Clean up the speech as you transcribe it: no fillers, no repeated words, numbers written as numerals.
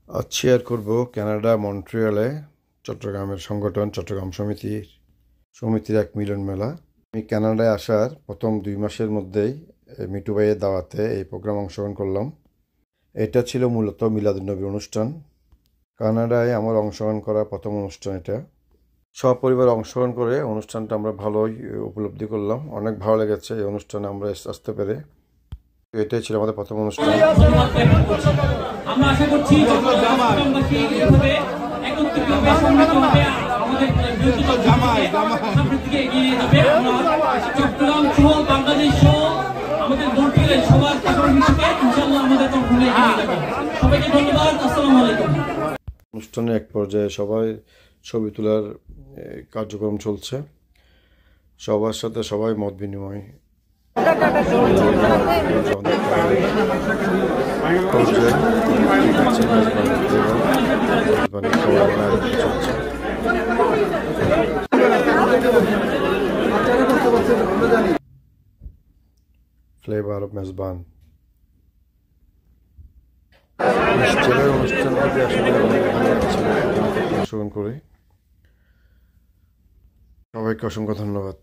আজ শেয়ার করব কানাডা মন্ট্রিয়ালে চট্টগ্রামের সংগঠন চট্টগ্রাম সমিতির এক মিলন মেলা। আমি কানাডায় আসার প্রথম 2 মাসের মধ্যেই মিটু ভাইয়ের দাওয়াতে এই প্রোগ্রাম অংশগ্রহণ করলাম। এটা ছিল মূলত মিলাদুন্নবী অনুষ্ঠান। কানাডায় আমার অংশগ্রহণ করা প্রথম অনুষ্ঠান এটা। সপরিবার অংশগ্রহণ করে অনুষ্ঠানটা আমরা ভালোই উপলব্ধি করলাম। অনেক ভালো লেগেছে এই অনুষ্ঠানে আমরা আসতে পেরে। এটাই ছিল আমাদের প্রথম অনুষ্ঠান। আমরা আশা করছি চট্টগ্রামবাসী এইভাবে একত্রিতভাবে সম্মিলিতভাবে আমাদের সামনের দিকে এগিয়ে নিয়ে যাবে। চট্টগ্রাম সহ বাংলাদেশ সহ আমাদের মন্ট্রিয়ালের সবার পাশাপাশি ইনশাআল্লাহ আমাদের কন্ট্রোলে এগিয়ে নিয়ে যাবে। সবাইকে ধন্যবাদ। আসসালামু আলাইকুম। অনুষ্ঠানে এক পর্যায়ে সবাই ছবি তোলার কার্যক্রম চলছে। সবার সাথে সবাই মত বিনিময় ফ্লেভার অফ মেজবান অনুষ্ঠানটি আসলে অংশগ্রহণ করে সবাইকে অসংখ্য ধন্যবাদ।